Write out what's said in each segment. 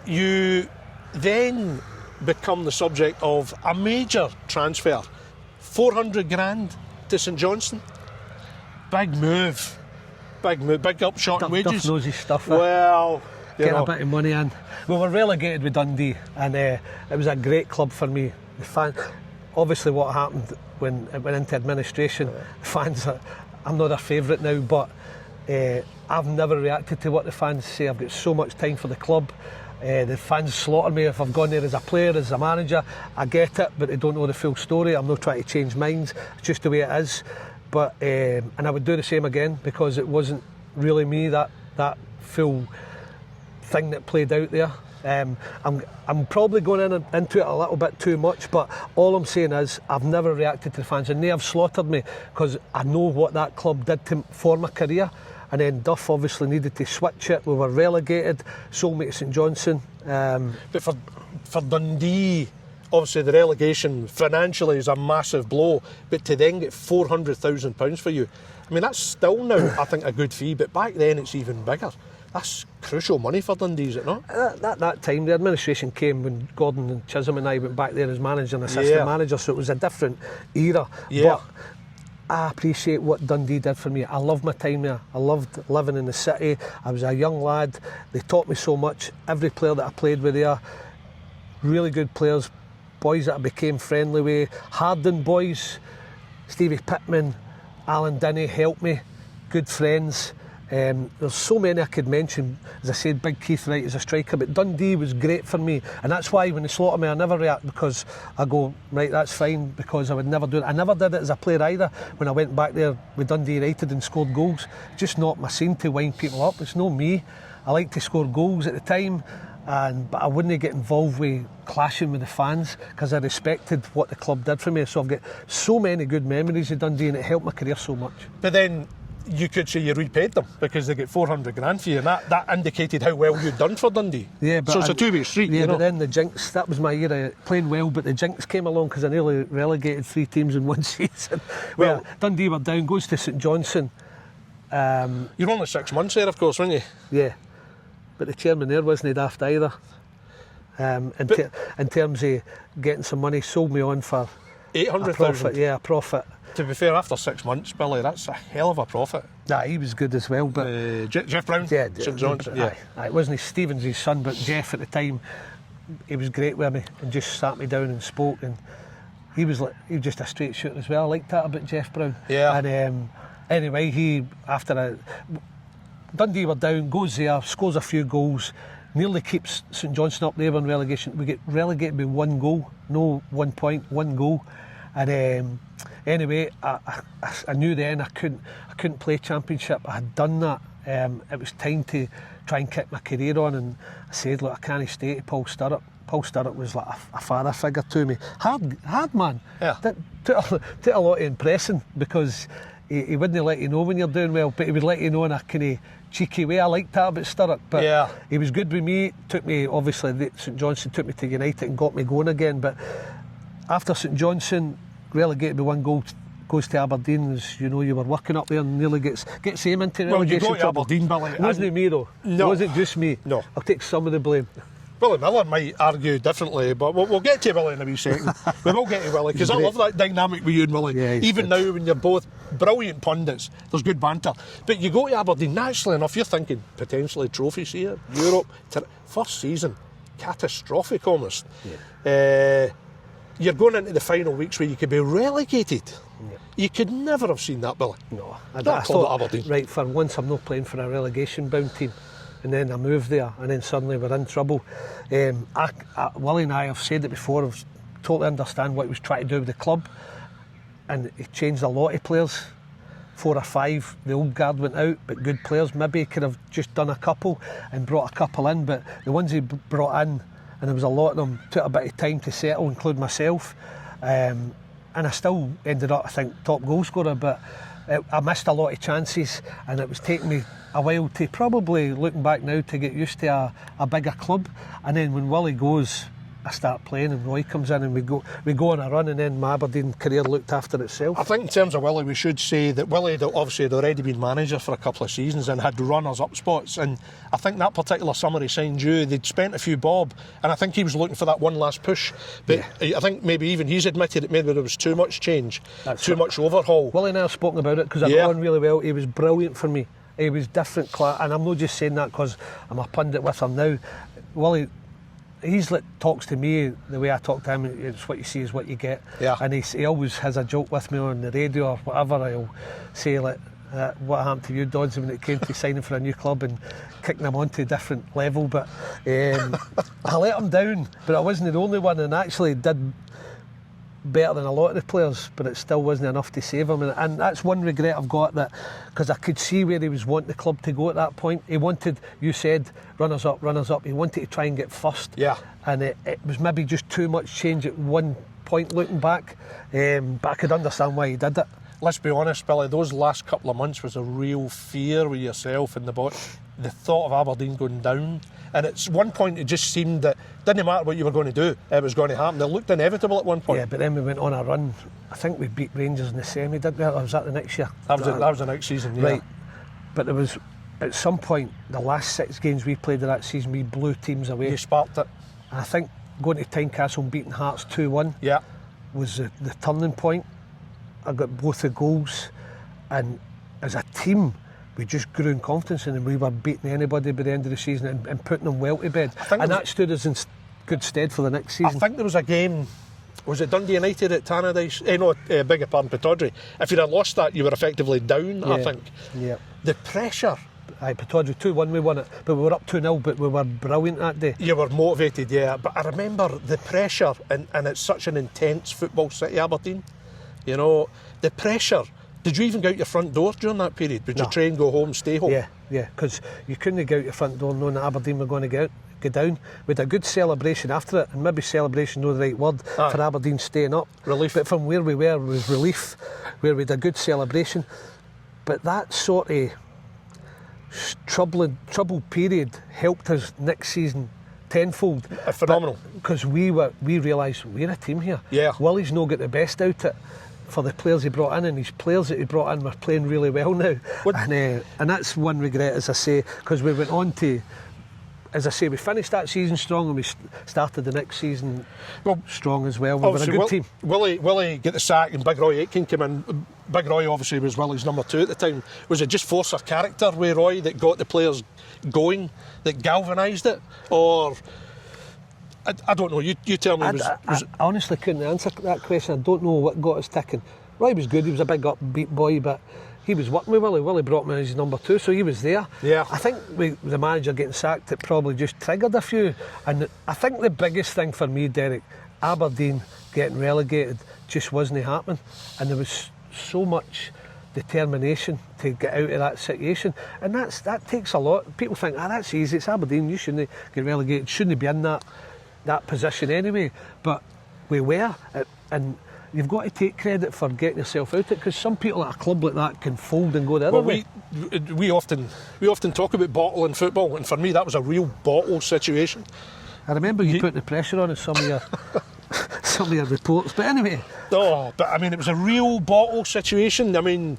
You then become the subject of a major transfer. 400 grand to St Johnstone. Big move. Big upshot in wages. Duff knows his stuff. Well, Get a bit of money in. We were relegated with Dundee, and it was a great club for me. The fans, obviously, what happened when it went into administration, the fans, I'm not a favourite now, but I've never reacted to what the fans say. I've got so much time for the club. The fans slaughter me if I've gone there as a player, as a manager. I get it, but they don't know the full story. I'm not trying to change minds. It's just the way it is. But and I would do the same again, because it wasn't really me, that full thing that played out there. I'm probably going into it a little bit too much, but all I'm saying is I've never reacted to the fans, and they have slaughtered me because I know what that club did for my career. And then Duff obviously needed to switch it. We were relegated, sold me to St Johnstone. But for Dundee, obviously the relegation financially is a massive blow, but to then get £400,000 for you, I mean, that's still now, I think, a good fee, but back then it's even bigger. That's crucial money for Dundee, is it not? That time, the administration came when Gordon and Chisholm and I went back there as manager and assistant manager, so it was a different era. Yeah. But I appreciate what Dundee did for me. I loved my time there. I loved living in the city. I was a young lad. They taught me so much. Every player that I played with there, really good players, boys that I became friendly with. Harden boys, Stevie Pittman, Alan Dinney helped me. Good friends. There's so many I could mention. As I said, Big Keith Wright is a striker, but Dundee was great for me, and that's why when they slaughter me I never react, because I go, right, that's fine, because I would never do it. I never did it as a player either when I went back there with Dundee United and scored goals. Just not my scene to wind people up. It's not me. I like to score goals at the time, but I wouldn't get involved with clashing with the fans, because I respected what the club did for me. So I've got so many good memories of Dundee, and it helped my career so much. But then you could say you repaid them because they get 400 grand for you, and that indicated how well you'd done for Dundee. Yeah, but so it's a two-way street. Yeah, you know? But then the jinx, that was my era, playing well, but the jinx came along because I nearly relegated 3 teams in one season. Well, Dundee were down, goes to St Johnstone. You're only 6 months there, of course, weren't you? Yeah, but the chairman there wasn't daft either. In terms of getting some money, sold me on for 800,000. Yeah, a profit. To be fair, after 6 months, Billy, that's a hell of a profit. Nah, he was good as well, but Jeff Brown, yeah, St Johnstone. It wasn't Stevens his son, but Jeff at the time, he was great with me and just sat me down and spoke, and he was just a straight shooter as well. I liked that about Jeff Brown. Yeah. And anyway, Dundee were down, goes there, scores a few goals, nearly keeps St Johnstone up there on relegation. We get relegated by 1 goal, no 1 point, 1 goal. And anyway, I knew then I couldn't play Championship. I had done that. It was time to try and kick my career on, and I said, look, I can't stay to Paul Sturrock. Paul Sturrock was like a father figure to me. Hard man. Yeah. Took a lot of impressing, because he wouldn't let you know when you're doing well, but he would let you know in a kind of cheeky way. I liked that about Sturrock, but he was good with me. Took me, obviously, St Johnstone took me to United and got me going again, but after St Johnstone, relegated by 1 goal, goes to Aberdeen. As you know, you were working up there and nearly gets him into relegation. Well, you got to Aberdeen, Billy. It wasn't me though. No. It wasn't just me. No. I'll take some of the blame. Willie Miller might argue differently, but we'll get to Willie in a wee second. We will get to Willie, because I love that dynamic with you and Willie. Yeah, even now, when you're both brilliant pundits, there's good banter. But you go to Aberdeen, naturally enough, you're thinking potentially trophies here, Europe. First season, catastrophic almost. Yeah. You're going into the final weeks where you could be relegated. Yeah. You could never have seen that, Billy. No, I thought, Aberdeen. Right, for once I'm not playing for a relegation-bound team. And then I moved there, and then suddenly we're in trouble. Willie and I have said it before, I totally understand what he was trying to do with the club. And he changed a lot of players. 4 or 5, the old guard went out, but good players. Maybe he could have just done a couple and brought a couple in, but the ones he brought in, and there was a lot of them, took a bit of time to settle, including myself. And I still ended up, I think, top goal scorer, but I missed a lot of chances, and it was taking me a while to, probably looking back now, to get used to a bigger club. And then when Willie goes, I start playing and Roy comes in and we go on a run, and then my Aberdeen career looked after itself. I think in terms of Willie, we should say that Willie obviously had already been manager for a couple of seasons and had runners-up spots, and I think that particular summer he signed you, they'd spent a few bob, and I think he was looking for that one last push, but I think maybe even he's admitted that maybe there was too much change, much overhaul. Willie and I have spoken about it because I got on really well. He was brilliant for me. He was different class, and I'm not just saying that because I'm a pundit with him now. Willie, he's like talks to me the way I talk to him. It's what you see is what you get. And he always has a joke with me on the radio or whatever. He'll say like, what happened to you, Doddsy, when it came to signing for a new club and kicking him onto a different level. But I let him down, but I wasn't the only one, and actually did better than a lot of the players, but it still wasn't enough to save him, and that's one regret I've got, that because I could see where he was wanting the club to go at that point. He wanted, you said, runners up, he wanted to try and get first, and it was maybe just too much change at one point looking back, but I could understand why he did it. Let's be honest, Billy, those last couple of months was a real fear with yourself and the the thought of Aberdeen going down. And at one point it just seemed that it didn't matter what you were going to do, it was going to happen. It looked inevitable at one point. Yeah, but then we went on a run. I think we beat Rangers in the semi, didn't we? Or was that the next year? That was the next season, yeah. Right. But there was, at some point, the last 6 games we played of that season, we blew teams away. You sparked it. And I think going to Tynecastle and beating Hearts 2-1 was the turning point. I got both the goals, and as a team we just grew in confidence, and we were beating anybody by the end of the season and putting them well to bed, and that stood us in good stead for the next season. I think there was a game, was it Dundee United at Tannadice? Beg your pardon, Pittodrie. If you'd have lost that, you were effectively down, I think. Yeah. The pressure. Aye, Pittodrie 2-1 we won it, but we were up 2-0, but we were brilliant that day. You were motivated, yeah, but I remember the pressure, and it's such an intense football city, Aberdeen. You know, the pressure. Did you even go out your front door during that period? Did you train, go home, stay home? Yeah, because you couldn't go out your front door knowing that Aberdeen were going to go down. We had a good celebration after it, and maybe celebration, no the right word, for Aberdeen staying up. Relief. But from where we were was relief, where we had a good celebration. But that sort of troubled period helped us next season tenfold. Phenomenal. Because we realised we're a team here. Yeah. Willie's not got the best out of it for the players he brought in, and his players that he brought in were playing really well now. And that's one regret, as I say, because we went on to, as I say, we finished that season strong, and we started the next season strong as well. We were a good team. Willie get the sack and Big Roy Aitken came in. Big Roy obviously was Willie's number 2 at the time. Was it just force of character with Roy that got the players going, that galvanised it, or I don't know, you tell me. I honestly couldn't answer that question. I don't know what got us ticking. Roy was good, he was a big upbeat boy, but he was working with Willie. Willie brought him in as his number 2, so he was there. Yeah. I think the manager getting sacked, it probably just triggered a few. And I think the biggest thing for me, Derek, Aberdeen getting relegated just wasn't happening. And there was so much determination to get out of that situation, and that takes a lot. People think, that's easy, it's Aberdeen, you shouldn't get relegated, shouldn't be in that position anyway, but we were, and you've got to take credit for getting yourself out of it, because some people at a club like that can fold and go the other way. We often talk about bottle in football, and for me that was a real bottle situation. I remember you putting the pressure on in some of your some of your reports, but anyway. But I mean, it was a real bottle situation. I mean,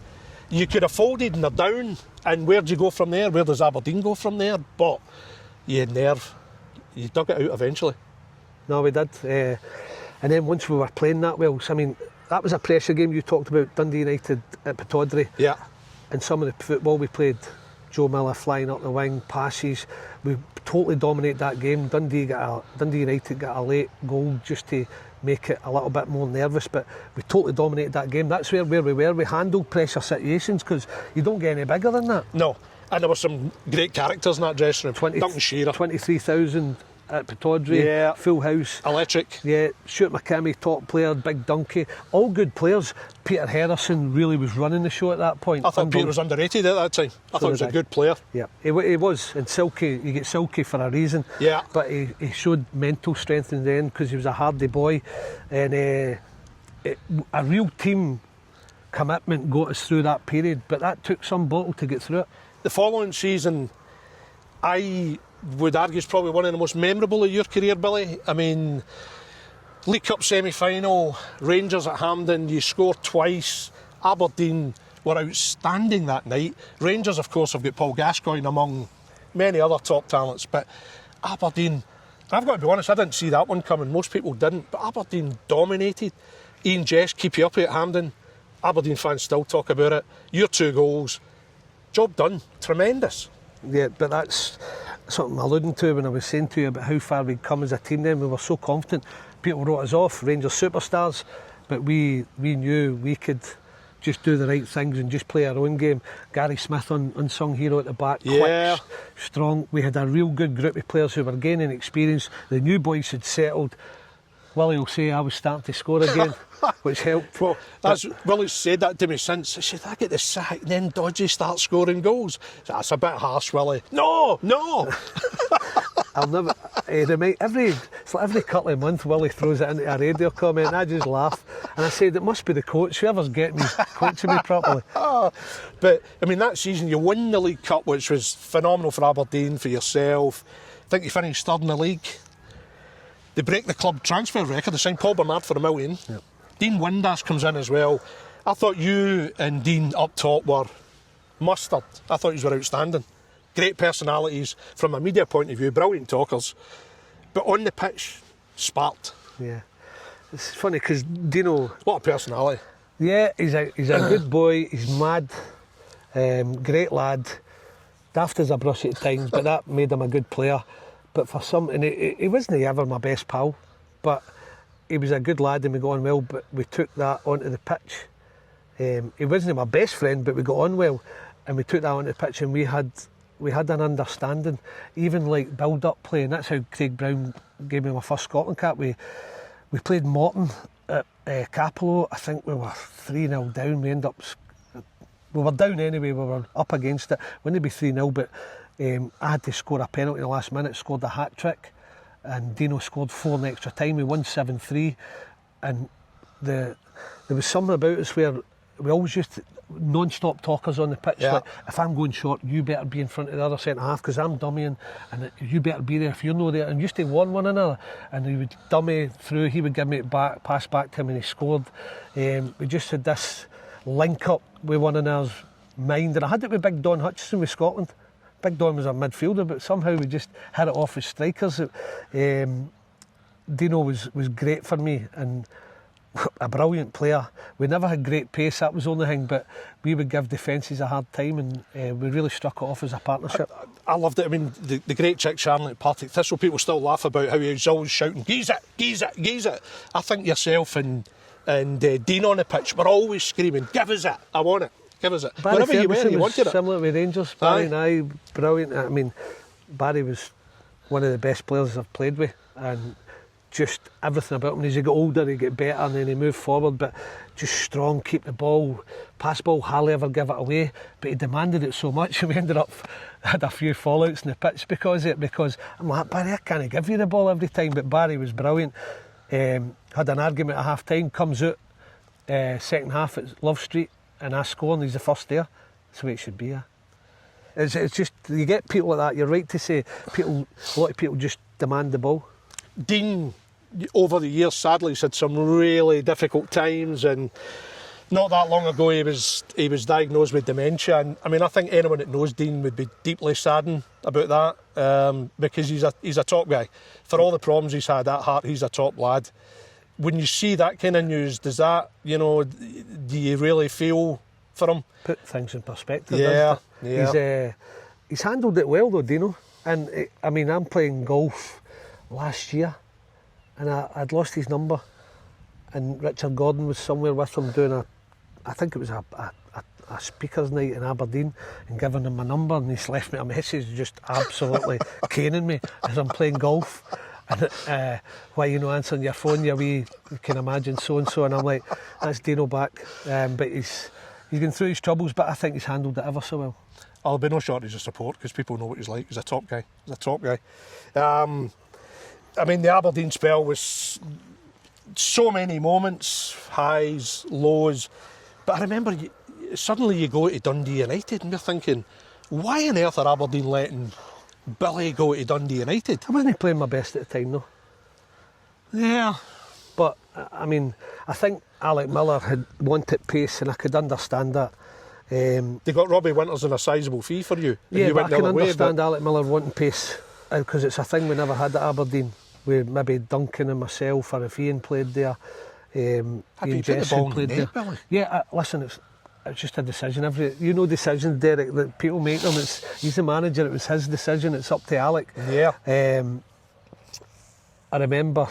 you could have folded and they're down, and where do you go from there? Where does Aberdeen go from there? But you had nerve. You dug it out eventually. No, we did. And then once we were playing that well, so I mean, that was a pressure game. You talked about Dundee United at Pittodrie. Yeah. And some of the football we played, Joe Miller flying up the wing, passes. We totally dominated that game. Dundee United got a late goal just to make it a little bit more nervous, but we totally dominated that game. That's where we were. We handled pressure situations, because you don't get any bigger than that. No. And there were some great characters in that dressing room. Duncan Shearer. 23,000 at Pittodrie, full house. Electric. Yeah, Stuart McKimmie, top player, Big Donkey, all good players. Peter Harrison really was running the show at that point. I thought Peter was underrated at that time. I thought he was a good player. Yeah, he was. And Silky, you get Silky for a reason. Yeah. But he showed mental strength in the end, because he was a hardy boy. And a real team commitment got us through that period, but that took some bottle to get through it. The following season, I would argue is probably one of the most memorable of your career, Billy. I mean, League Cup semi-final, Rangers at Hampden, you scored twice. Aberdeen were outstanding that night. Rangers, of course, have got Paul Gascoigne among many other top talents, but Aberdeen, I've got to be honest, I didn't see that one coming. Most people didn't, but Aberdeen dominated. Ian Jess, keep you up at Hampden. Aberdeen fans still talk about it. Your 2 goals, job done, tremendous. Yeah, but that's something I'm alluding to when I was saying to you about how far we'd come as a team then. We were so confident. People wrote us off, Rangers superstars, but we knew we could just do the right things and just play our own game. Gary Smith, unsung hero at the back, quick, strong. We had a real good group of players who were gaining experience. The new boys had settled. Willie will say I was starting to score again, which helped. Well, Willie's said that to me since. He said, I get the sack, and then Doddsy starts scoring goals. That's a bit harsh, Willie. No! I'll never. It's like every couple of months, Willie throws it into a radio comment, and I just laugh. And I said, it must be the coach. Whoever's getting me, coaching me properly. But I mean, that season you won the League Cup, which was phenomenal for Aberdeen, for yourself. I think you finished third in the league. They break the club transfer record. They signed Paul Bernard for $1 million. Yep. Dean Windass comes in as well. I thought you and Dean up top were mustard. I thought you were outstanding. Great personalities from a media point of view, brilliant talkers. But on the pitch, sparked. Yeah. It's funny because Dino... What a personality. Yeah, he's a good boy. He's mad. Great lad. Daft as a brush at times, but that made him a good player. But for some... And he wasn't ever my best pal, but he was a good lad and we got on well, but we took that onto the pitch. He wasn't my best friend, but we got on well, and we took that onto the pitch and we had an understanding, even like build-up play, and that's how Craig Brown gave me my first Scotland cap. We played Morton at Capello. I think we were 3-0 down. We were down anyway, we were up against it. Wouldn't be 3-0, but I had to score a penalty in the last minute, scored a hat-trick, and Dino scored 4 in extra time. We won 7-3, and there was something about us where we always used to non-stop talkers on the pitch. Yeah. Like, if I'm going short, you better be in front of the other centre-half because I'm dummying, and you better be there if you're not there. And used to warn one another, and he would dummy through, he would give me it back, pass back to him, and he scored. We just had this link-up with one another's mind, and I had it with Big Don Hutchison with Scotland. Big Don was a midfielder, but somehow we just had it off as strikers. Dino was great for me, and a brilliant player. We never had great pace, that was the only thing, but we would give defences a hard time, and we really struck it off as a partnership. I loved it. I mean, the great Chick Charnley at Partick Thistle, people still laugh about how he was always shouting, "Geeze it, geeze it, geeze it." I think yourself and Dean on the pitch were always screaming, "Give us it, I want it, give us it." Barry Wherever you Ferguson were, you was wanted it. similar with Rangers. Barry and I, brilliant. I mean, Barry was one of the best players I've played with, and just everything about him. As he got older, he got better, and then he moved forward, but just strong, keep the ball, pass ball, hardly ever give it away, but he demanded it so much and we ended up had a few fallouts in the pitch because of it, because I'm like, Barry, I can't give you the ball every time, but Barry was brilliant. Had an argument at half time, comes out second half at Love Street and I score and he's the first there. That's the way it should be. It's just, you get people like that, you're right to say, a lot of people just demand the ball. Dean, over the years, sadly, has had some really difficult times, and not that long ago he was diagnosed with dementia. And I mean, I think anyone that knows Dean would be deeply saddened about that, because he's a top guy. For all the problems he's had at heart, he's a top lad. When you see that kind of news, does that, do you really feel for him? Put things in perspective. Yeah, doesn't it? He's handled it well though, Dino. And I mean, I'm playing golf last year, and I'd lost his number, and Richard Gordon was somewhere with him doing I think it was a speakers night in Aberdeen, and giving him my number, and he's left me a message just absolutely caning me as I'm playing golf. And why you not answering your phone, you can imagine so and so, and I'm like, that's Dino back. But he's been through his troubles, but I think he's handled it ever so well. I'll be no shortage of support because people know what he's like. He's a top guy. I mean, the Aberdeen spell was so many moments, highs, lows. But I remember suddenly you go to Dundee United and you're thinking, why on earth are Aberdeen letting Billy go to Dundee United. I wasn't playing my best at the time, though. Yeah. But, I mean, I think Alec Miller had wanted pace, and I could understand that. They got Robbie Winters on a sizable fee for you. And Yeah, you but went I the can other way, understand Alec Miller wanting pace, because it's a thing we never had at Aberdeen, with maybe Duncan and myself, or if Ian played there, Ian Jessel played there. Billy. Yeah, listen, it's just a decision. Decisions, Derek, that people make them. He's the manager, it was his decision, it's up to Alec. Yeah. I remember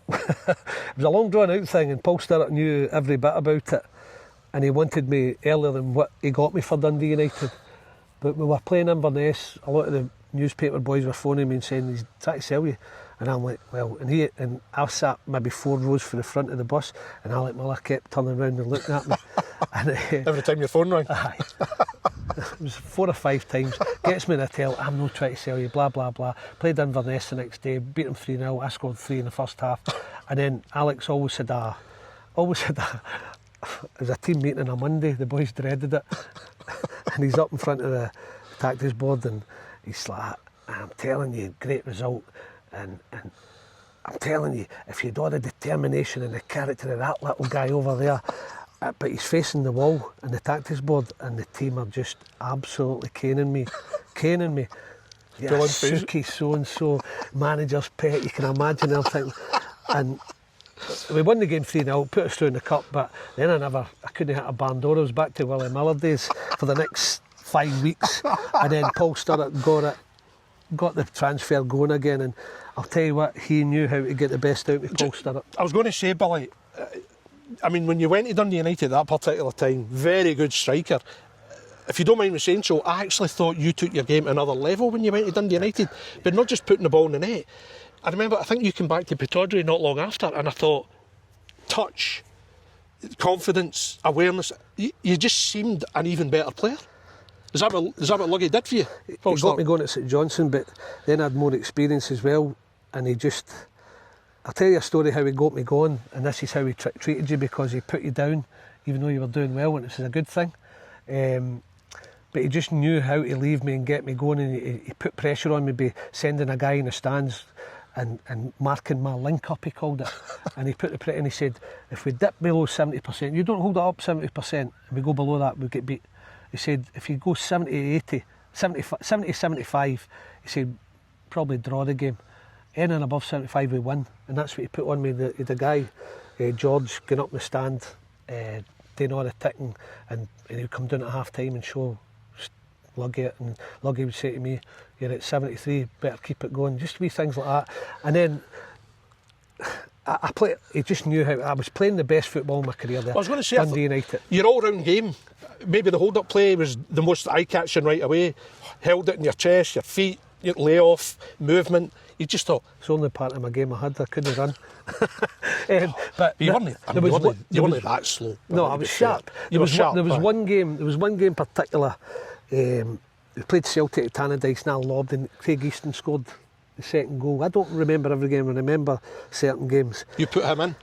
it was a long drawn out thing, and Paul Sturrock knew every bit about it, and he wanted me earlier than what he got me for Dundee United. But we were playing Inverness, a lot of the newspaper boys were phoning me and saying he's trying to sell you, and I'm like, well, and I sat maybe 4 rows for the front of the bus, and Alec Miller kept turning around and looking at me. And, every time your phone rang. Aye. It was 4 or 5 times. Gets me in the hotel, I'm not trying to sell you, blah, blah, blah. Played Inverness the next day, beat them 3-0, I scored 3 in the first half. And then Alex always had it was a team meeting on a Monday, the boys dreaded it. And he's up in front of the tactics board, and he's like, I'm telling you, great result. And I'm telling you, if you'd all the determination and the character of that little guy over there, but he's facing the wall and the tactics board, and the team are just absolutely caning me. Yeah, Suki, so-and-so, manager's pet, you can imagine everything. And we won the game 3-0, put us through in the cup, but then I couldn't hit a barn door. I was back to Willie Miller days for the next 5 weeks. And then Paul Sturrock got the transfer going again, and I'll tell you what, he knew how to get the best out of Paul Sturrock. I was going to say, Billy, I mean, when you went to Dundee United at that particular time, very good striker. If you don't mind me saying so, I actually thought you took your game to another level when you went to Dundee United, but not just putting the ball in the net. I remember, I think you came back to pt3 not long after, and I thought, touch, confidence, awareness, you just seemed an even better player. Is that what Luggy did for you? He got me going at St Johnstone, but then I had more experience as well, and I'll tell you a story how he got me going, and this is how he treated you, because he put you down even though you were doing well, and this is a good thing. But he just knew how to leave me and get me going, and he put pressure on me by sending a guy in the stands and marking my link up, he called it. And he put the pressure, and he said, if we dip below 70%, you don't hold it up 70%, and we go below that, we get beat. He said, if you go 70-80, 70-75, he said, probably draw the game. Anything above 75 we win, and that's what he put on me. The guy, George, going up in the stand, doing all the ticking, and he'd come down at half time and show Luggy it, and Luggy would say to me, you're at 73, better keep it going, just wee things like that. And then he just knew how, I was playing the best football in my career there. I was going to say, Dundee United. Your all-round game, maybe the hold-up play was the most eye-catching right away. Held it in your chest, your feet, your lay-off, movement. You just thought... It's the only part of my game I had, I couldn't run. But you weren't that slow. No, I was sharp. There was one game particular, we played Celtic at Tannadice, and I lobbed, and Craig Easton scored the second goal. I don't remember every game, I remember certain games. You put him in?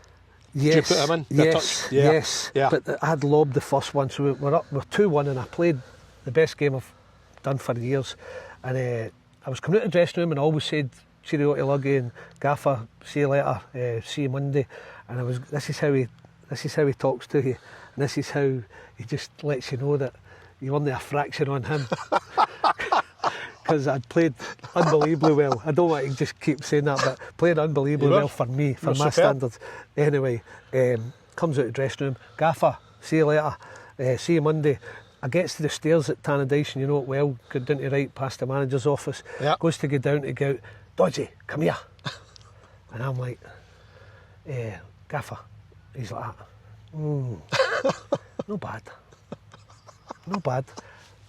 Yes. Did you put him in? Yes. But I had lobbed the first one, so we're 2-1, and I played the best game I've done for years. And I was coming out of the dressing room, and I always said, cheerio to Luggy, and Gaffer, see you later, see you Monday. And this is how he talks to you, and this is how he just lets you know that you weren't a fraction on him. Because I'd played unbelievably well. I don't want to just keep saying that, but played unbelievably well for me, for my standards. Anyway, comes out of the dressing room, Gaffer, see you later, see you Monday. I gets to the stairs at Tannadice, and you know it well, go down to right past the manager's office, goes to go down to go out, Doddsy, come here. And I'm like, Gaffer. He's like that. No bad.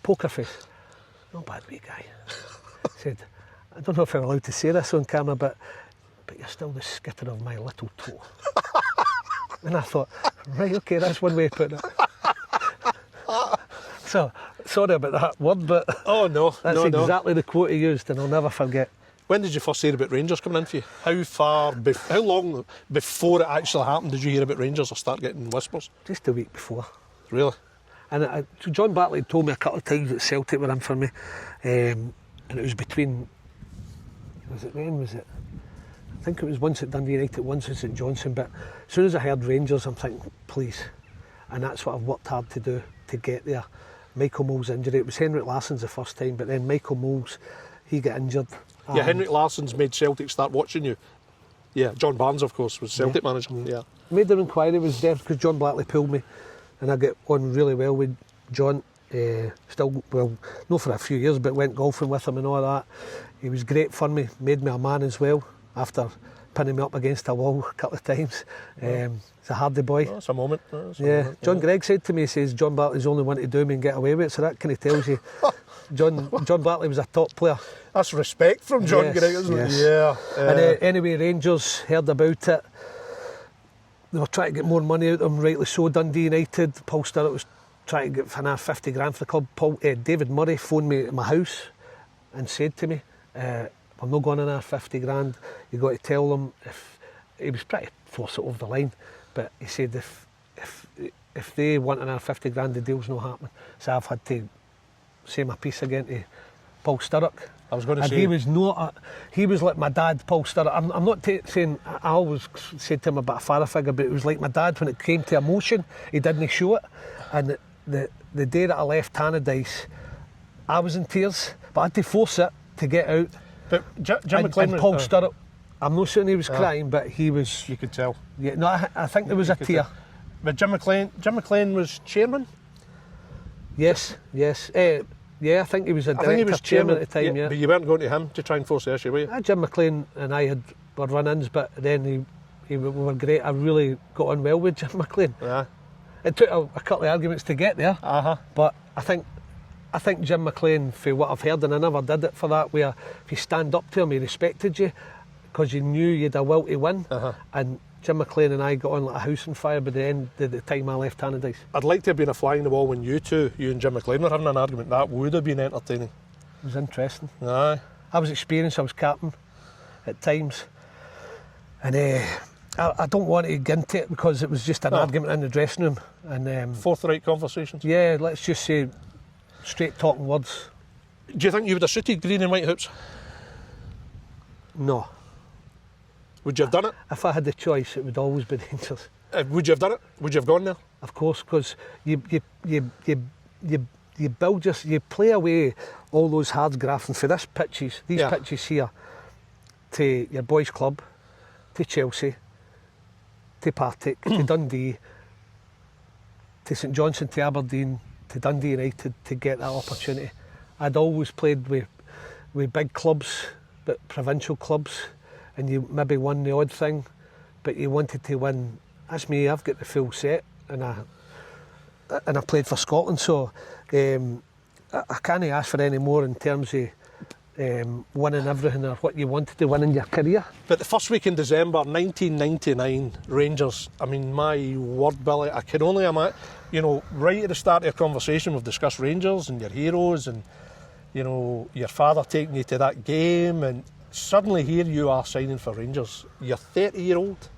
Poker face. No bad wee guy. Said, I don't know if I'm allowed to say this on camera, but you're still the skitter of my little toe. And I thought, right, okay, that's one way of putting it. So, sorry about that word, but that's exactly the quote he used, and I'll never forget. When did you first hear about Rangers coming in for you? How long before it actually happened did you hear about Rangers or start getting whispers? Just a week before. Really? And John Bartley told me a couple of times that Celtic were in for me. He and it was between, was it when, was it? I think it was once at Dundee United, once at St Johnstone, but as soon as I heard Rangers, I'm thinking, please. And that's what I've worked hard to do, to get there. Michael Mole's injury, it was Henrik Larsson's the first time, but then Michael Mole's, he got injured. Yeah, Henrik Larsson's made Celtic start watching you. Yeah, John Barnes, of course, was Celtic manager. Yeah. Made the inquiry, was there because John Blackley pulled me, and I get on really well with John. Still, well, not for a few years, but went golfing with him and all that. He was great for me, made me a man as well, after pinning me up against a wall a couple of times. He's a hardy boy. That's a moment. John Gregg said to me, he says, John Blackley's the only one to do me and get away with it, so that kind of tells you John Blackley was a top player. That's respect from John Gregg, isn't it? Yeah. And anyway, Rangers heard about it. They were trying to get more money out of him, rightly so. Dundee United, Paul Sturrock was trying to get another 50 grand for the club. David Murray phoned me at my house and said to me, I'm not going another 50 grand. You've got to tell them. If he was trying to force it over the line, but he said if they want another 50 grand, the deal's not happening. So I've had to say my piece again to Paul Sturrock. I was going to and say, he was like my dad, Paul Sturrock. I'm not saying, I always said to him about a father figure, but it was like my dad when it came to emotion. He didn't show it. And the day that I left Tannadice, I was in tears, but I had to force it to get out. But Jim McLean and Paul Sturrock, I'm not saying he was crying, but he was. You could tell. Yeah, no, I think there was a tear. But Jim McLean was chairman? Yes. Yeah, I think he was a director, chairman at the time, yeah. But you weren't going to him to try and force the issue, were you? Jim McLean and I were run-ins, but then we were great. I really got on well with Jim McLean. Yeah. It took a couple of arguments to get there, but I think Jim McLean, for what I've heard, and I never did it for that, where if you stand up to him, he respected you because you knew you had a will to win. And Jim McLean and I got on like a house on fire by the end of the time I left Tannadice. I'd like to have been a fly in the wall when you and Jim McLean were having an argument. That would have been entertaining. It was interesting. Aye. I was experienced, I was captain at times. And I don't want to get into it because it was just an argument in the dressing room. And forthright conversations? Yeah, let's just say straight talking words. Do you think you would have suited green and white hoops? No. Would you have done it? If I had the choice, it would always be Rangers. Would you have done it? Would you have gone there? Of course, because you build you play away all those hard grafting for these pitches here, to your boys' club, to Chelsea, to Partick, to Dundee, to St Johnstone, to Aberdeen, to Dundee United, to get that opportunity. I'd always played with big clubs, but provincial clubs, and you maybe won the odd thing, but you wanted to win. That's me, I've got the full set, and I played for Scotland, so I can't ask for any more in terms of winning everything or what you wanted to win in your career. But the first week in December 1999, Rangers, I mean, my word, Billy, I can only imagine, right at the start of your conversation we've discussed Rangers and your heroes and, your father taking you to that game, and suddenly here you are signing for Rangers. You're 30-year-old.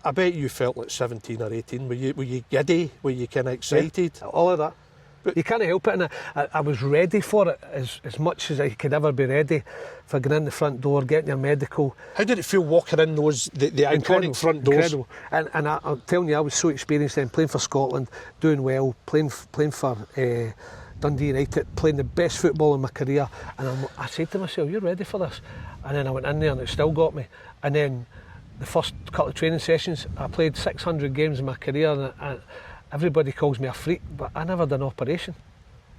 I bet you felt like 17 or 18. Were you giddy? Were you kind of excited? Yeah, all of that. But you can't help it, and I was ready for it as much as I could ever be ready for going in the front door, getting your medical. How did it feel walking in the iconic front doors? Incredible. And I'm telling you, I was so experienced then, playing for Scotland, doing well, playing for Dundee United, playing the best football in my career, and I said to myself, you're ready for this? And then I went in there and it still got me. And then the first couple of training sessions, I played 600 games in my career, and everybody calls me a freak, but I never done an operation.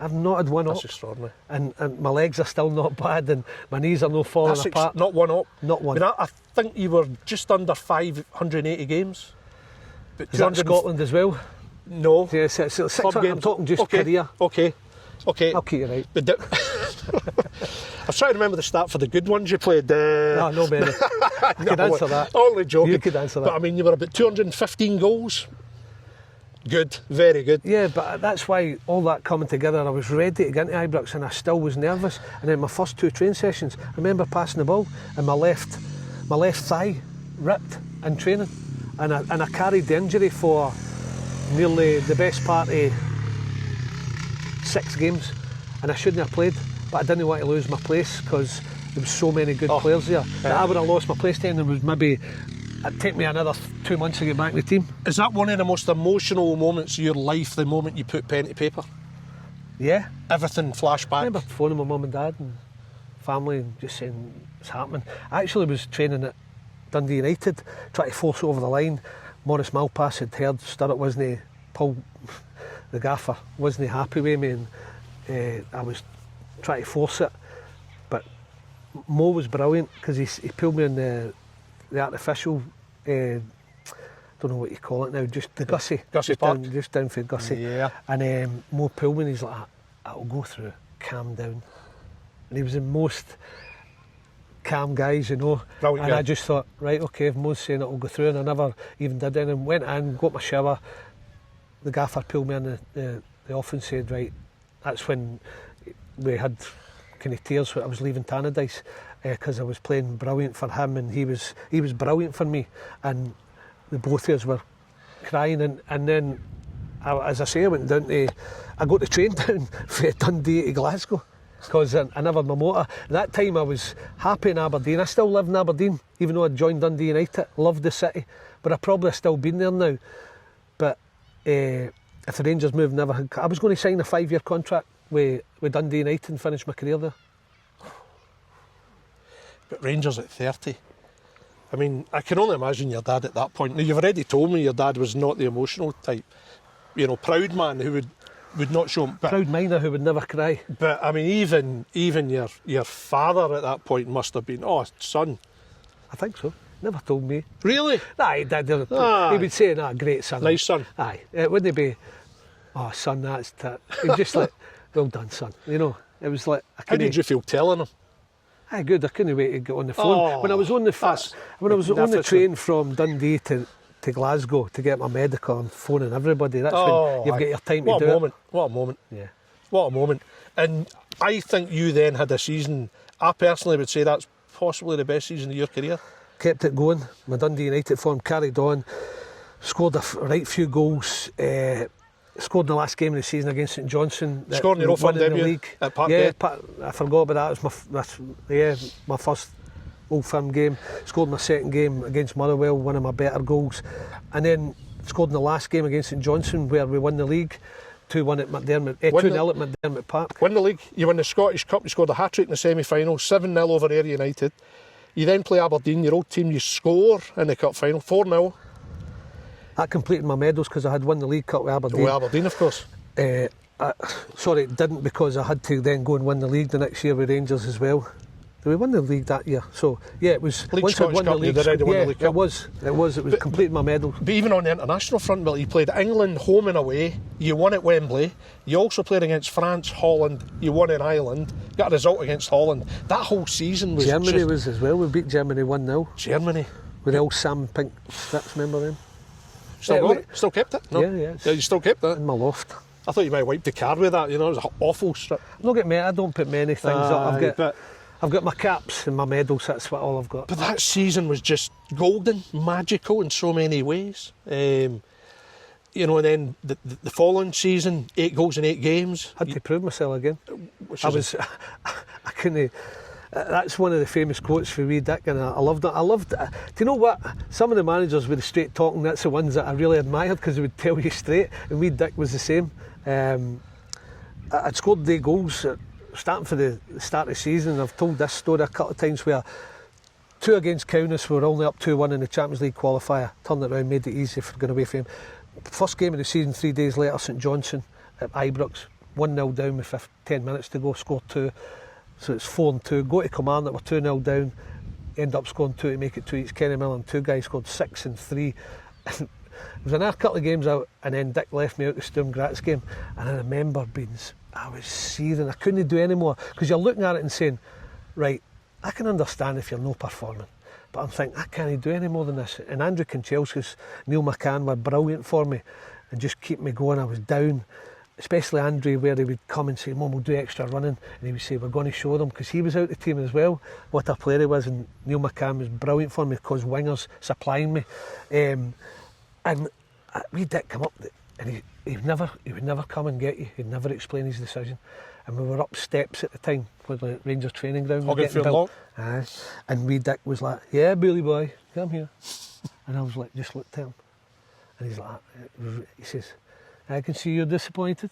I've not had one up. That's extraordinary. And my legs are still not bad, and my knees are not falling apart. Not one up? Not one. I mean, I think you were just under 580 games. But is that Scotland as well? No. Yeah, so I'm talking just career. Okay. I'll keep you right. I was trying to remember the stat for the good ones you played. No many. You could answer that. Only joking. You could answer that. But I mean, you were about 215 goals. Good, very good. Yeah, but that's why all that coming together, I was ready to get into Ibrox and I still was nervous. And then my first two train sessions, I remember passing the ball and my left thigh ripped in training. And I carried the injury for nearly the best part of 6 games, and I shouldn't have played. but I didn't want to lose my place because there was so many good players there that I would have lost my place then. There was maybe it'd take me another 2 months to get back in the team. Is that one of the most emotional moments of your life, the moment you put pen to paper? Yeah. Everything flashback? I remember phoning my mum and dad and family and just saying it's happening. I actually was training at Dundee United, trying to force it over the line. Maurice Malpass had heard Sturrock wasn't, Paul, the gaffer, wasn't happy with me, and I was trying to force it. But Mo was brilliant because he pulled me in the artificial, don't know what you call it now, just the Gussie. Gussie Park. Just down for Gussie. Yeah. And Mo pulled me and he's like, "It'll go through, calm down." And he was the most calm guys, you know. Brilliant and guy. I just thought, right, okay, if Mo's saying it'll go through, and I never even did anything. Went in, got my shower, the gaffer pulled me in the office and said, right, that's when we had kind of tears. I was leaving Tannadice because I was playing brilliant for him and he was brilliant for me, and the both of us were crying, and then as I say, I got the train down from Dundee to Glasgow because I never had my motor. At that time I was happy in Aberdeen. I still live in Aberdeen even though I joined Dundee United. Loved the city, but I probably have still been there now. But if the Rangers move, I was going to sign a 5-year contract with Dundee United and finish my career there. But Rangers at 30. I mean, I can only imagine your dad at that point. Now, you've already told me your dad was not the emotional type. You know, proud man who would not show him. Proud miner who would never cry. But I mean, even your father at that point must have been, oh, son. I think so. Never told me. Really? Nah, he did. He would say, "Nah, great son." Nice son. Aye. It wouldn't be, "Oh, son, that's that." He'd just like, "Well done, son." You know, it was like. How did you feel telling him? Aye, good. I couldn't wait to get on the phone. When I was on the train from Dundee to Glasgow to get my medical, I'm phoning everybody. That's when you've got your time to do it. What a moment. Yeah. What a moment. And I think you then had a season, I personally would say that's possibly the best season of your career. Kept it going. My Dundee United form carried on. Scored a right few goals. Scored in the last game of the season against St Johnstone. Scored in your old debut at Park Yeah, I forgot about that. It was my first Old Firm game. Scored in my second game against Motherwell, one of my better goals. And then scored in the last game against St Johnstone where we won the league. 2-1 at McDermott, 2-0 at McDermott Park. Win the league, you win the Scottish Cup, you scored a hat-trick in the semi-final, 7-0 over Ayr United. You then play Aberdeen, your old team, you score in the cup final, 4-0. That completed my medals because I had won the League Cup with Aberdeen. With Aberdeen, of course. Sorry, it didn't, because I had to then go and win the league the next year with Rangers as well. Did we win the league that year? So yeah, it was. League once Scottish I'd won Cup, the league, you'd already won the League Cup. It was completed my medals. But even on the international front, Bill, you played England home and away. You won at Wembley. You also played against France, Holland. You won in Ireland. Got a result against Holland. That whole season was. Germany was as well. We beat Germany 1-0. Germany. With the old Sam Pink strips, remember them? Still kept it? No? Yeah. Yeah, you still kept it? In my loft. I thought you might wipe the car with that, you know, it was an awful strip. I don't put many things up. I've got my caps and my medals, that's what all I've got. But that season was just golden, magical in so many ways. You know, and then the following season, 8 goals in 8 games. Had to prove myself again. I couldn't. That's one of the famous quotes for Wee Dick, and I loved it. Do you know what? Some of the managers with the straight talking, that's the ones that I really admired because they would tell you straight, and Wee Dick was the same. I'd scored the goals starting for the start of the season, and I've told this story a couple of times where 2 against Kaunas, we were only up 2-1 in the Champions League qualifier, turned it around, made it easy for going away from him. First game of the season, 3 days later, St Johnstone at Ibrox, 1-0 down with 10 minutes to go, scored 2. So it's 4-2. Go to Kilmarnock, we're 2-0 down. End up scoring 2 to make it 2 each. Kenny Miller and 2 guys scored 6 and 3. It was another couple of games out, and then Dick left me out the Sturm Graz game. And I remember I was seething. I couldn't do any more because you're looking at it and saying, right, I can understand if you're not performing, but I'm thinking, I can't do any more than this. And Andrew Conchelskis, Neil McCann were brilliant for me and just keep me going. I was down. Especially Andrew, where he would come and say, "Mum, we'll do extra running," and he would say, "We're going to show them," because he was out the team as well. What a player he was, and Neil McCann was brilliant for me because wingers supplying me. And we Dick come up, and he would never come and get you. He'd never explain his decision. and we were up steps at the time with the Rangers training ground. Hugging for long. Aye. And wee Dick was like, "Yeah, Billy boy, come here." And I was like, just looked at him, and he's like, he says, "I can see you're disappointed."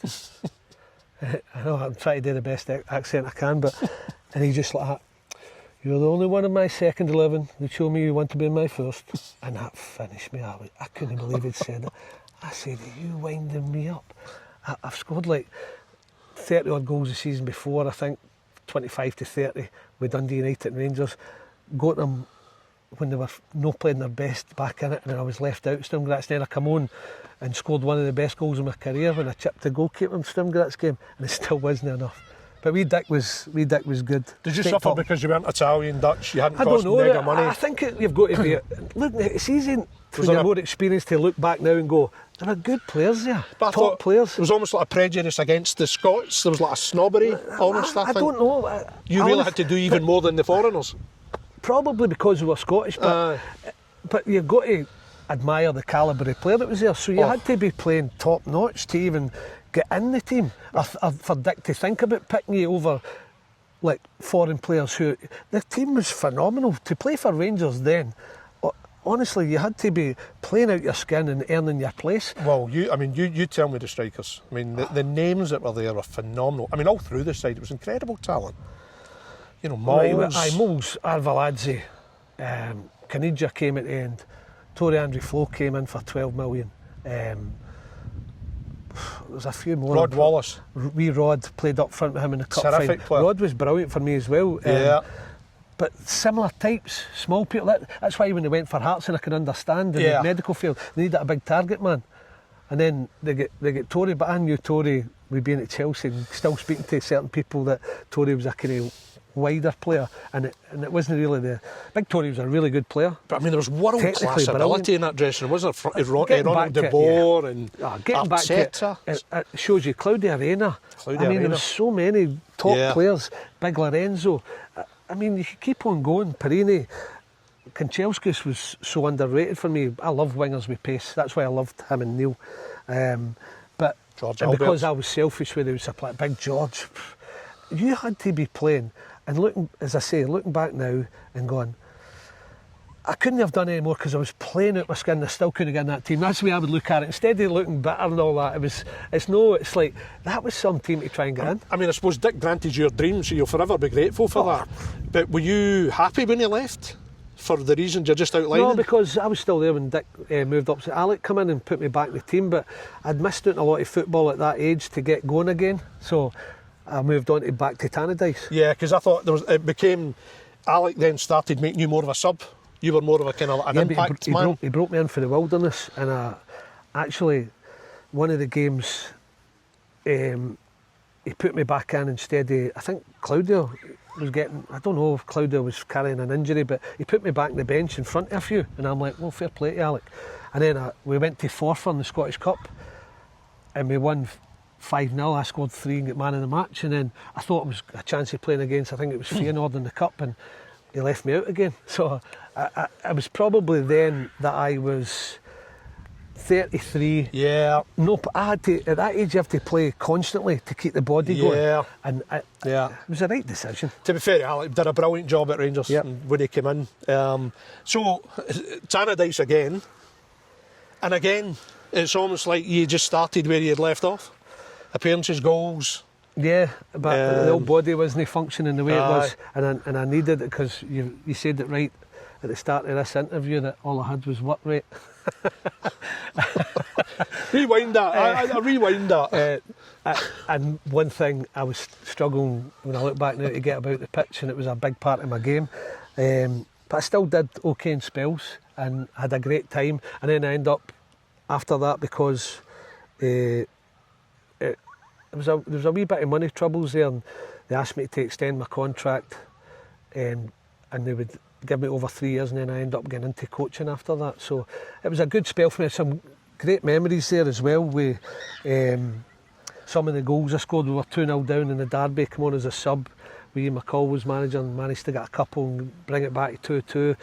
I know I'm trying to do the best accent I can, but and he just like, "You're the only one of my second 11 that showed me you want to be in my first." And that finished me. I couldn't believe he'd said it. I said, "Are you winding me up?" I've scored like 30 odd goals the season before, I think 25 to 30 with Dundee United and Rangers. Got them when they were no playing their best back in it, and I was left out Sturrock. Then I come on and scored one of the best goals of my career when I chipped the goalkeeper in Sturrock's game, and it still wasn't enough. But wee Dick was good. Did you suffer because you weren't Italian, Dutch? You hadn't I cost don't know. mega money? I think you've got to be. Look, it's easy when you're more experienced to look back now and go, there are good players there, top players. There was almost like a prejudice against the Scots. There was like a snobbery almost. I don't know. You really had to do even more than the foreigners. Probably because we were Scottish, but you've got to admire the calibre of player that was there. So you had to be playing top notch to even get in the team. Or for Dick to think about picking you over like foreign players who the team was phenomenal. To play for Rangers then, honestly, you had to be playing out your skin and earning your place. Well, you tell me the strikers. I mean, the names that were there were phenomenal. I mean, all through the side, it was incredible talent. You know, Moles, Arveladze, Caniggia came at the end. Torrey Andrew Flo came in for 12 million. There's a few more. Rod Wallace. Wee Rod played up front with him in the cup Terrific final. player. Rod was brilliant for me as well. But similar types, small people. That's why when they went for Hartson, I can understand in the medical field. They needed a big target man. And then they get Torrey, but I knew Torrey, with being at Chelsea and still speaking to certain people, that Torrey was a kind of wider player, and it wasn't really the big. Torrey was a really good player, but I mean there was world class ability in that dressing room, wasn't there? Ronald De Boer and getting back to it shows you Claudio Arena. There was so many top players. Big Lorenzo. I mean, you could keep on going. Perini, Kanchelskis was so underrated for me. I love wingers with pace. That's why I loved him and Neil. But because I was selfish with it, was like Big George. You had to be playing. And looking back now and going, I couldn't have done any more because I was playing out my skin and I still couldn't get in that team. That's the way I would look at it. Instead of looking bitter and all that, it's like, that was some team to try and get in. I mean, I suppose Dick granted your dream, so you'll forever be grateful for that. But were you happy when he left? For the reasons you're just outlining? No, because I was still there when Dick moved up. So Alec come in and put me back in the team, but I'd missed out on a lot of football at that age to get going again. So I moved on to back to Tannadice. Yeah, because I thought it became Alec then started making you more of a sub. You were more of a kind of an impact man. He broke me in for the Wilderness, and actually one of the games he put me back in instead of, I think Claudio was getting, I don't know if Claudio was carrying an injury, but he put me back on the bench in front of a few, and I'm like, well, fair play to Alec. And then we went to Forfar in the Scottish Cup, and we won 5-0. I scored 3 and got man of the match, and then I thought it was a chance of playing against, I think it was Feyenoord in the Cup, and he left me out again. So I was probably then that I was 33. Yeah. No, I had to, at that age you have to play constantly to keep the body going. Yeah. And it was the right decision. To be fair, Alec did a brilliant job at Rangers when he came in. So, Tannadice again. And again, it's almost like you just started where you had left off. Appearances, goals. Yeah, but the old body wasn't functioning the way it was, and I needed it because you said it right at the start of this interview that all I had was work rate. Rewind that. I rewind that. And one thing I was struggling when I look back now to get about the pitch, and it was a big part of my game. But I still did okay in spells and had a great time, and then I ended up after that because. There was a wee bit of money troubles there, and they asked me to extend my contract, and they would give me over 3 years, and then I ended up getting into coaching after that. So it was a good spell for me. Some great memories there as well with some of the goals I scored. We were 2-0 down in the derby, come on as a sub. Ian McCall was manager and managed to get a couple and bring it back to 2-2.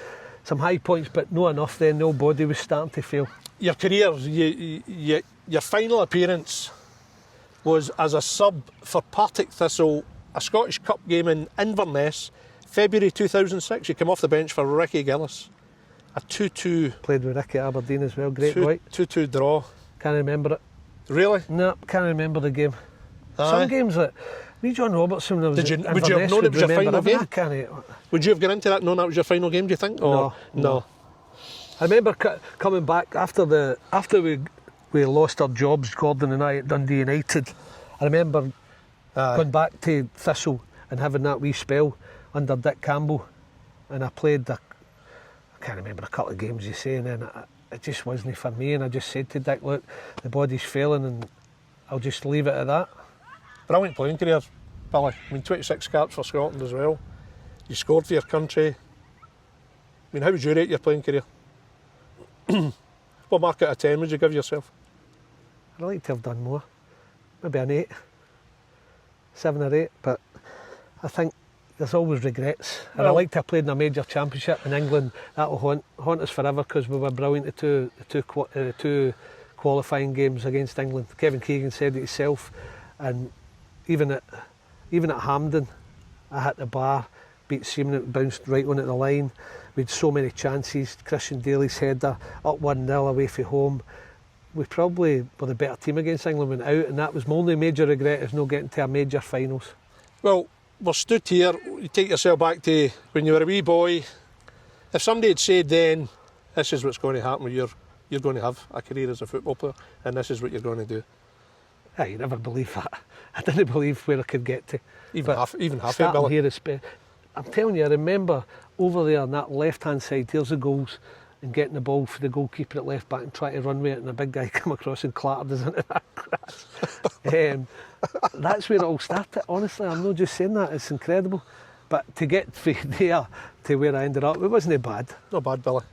Some high points, but not enough then. No body was starting to fail. Your career, your final appearance was as a sub for Partick Thistle, a Scottish Cup game in Inverness, February 2006. You came off the bench for Ricky Gillis. A 2-2. Played with Ricky at Aberdeen as well, great boy. 2-2 draw. Can't remember it. Really? No, can't remember the game. Aye. Some games that me, John Robertson, I was would you Inverness, have known it was your final everything. game? I can't. Would you have gone into that knowing that was your final game, do you think? Or no. I remember coming back after we lost our jobs, Gordon and I, at Dundee United. I remember going back to Thistle and having that wee spell under Dick Campbell, and I played, I can't remember, a couple of games, you say, and then it just wasn't for me, and I just said to Dick, look, the body's failing and I'll just leave it at that. Brilliant playing career, Billy. I mean, 26 caps for Scotland as well. You scored for your country. I mean, how would you rate your playing career? What mark out of 10 would you give yourself? I'd like to have done more. Maybe an 8. 7 or 8, but I think there's always regrets. And I like to have played in a major championship in England. That will haunt us forever because we were brilliant at the two qualifying games against England. Kevin Keegan said it himself, and even at Hampden, I hit the bar, beat Seaman, it bounced right on at the line. We had so many chances. Christian Daly's header, up 1-0 away from home. We probably were the better team against England, went out, and that was my only major regret, is not getting to a major finals. Well, we're stood here, you take yourself back to when you were a wee boy. If somebody had said then, this is what's going to happen, you're going to have a career as a football player, and this is what you're going to do. Yeah, you never believe that. I didn't believe where I could get to. Even half it, Billy. Here, I'm telling you, I remember over there on that left-hand side, there's the goals, and getting the ball for the goalkeeper at left back and trying to run with it, and a big guy come across and clattered us into that grass. That's where it all started. Honestly, I'm not just saying that, it's incredible. But to get from there to where I ended up, it wasn't bad. Not bad, Billy.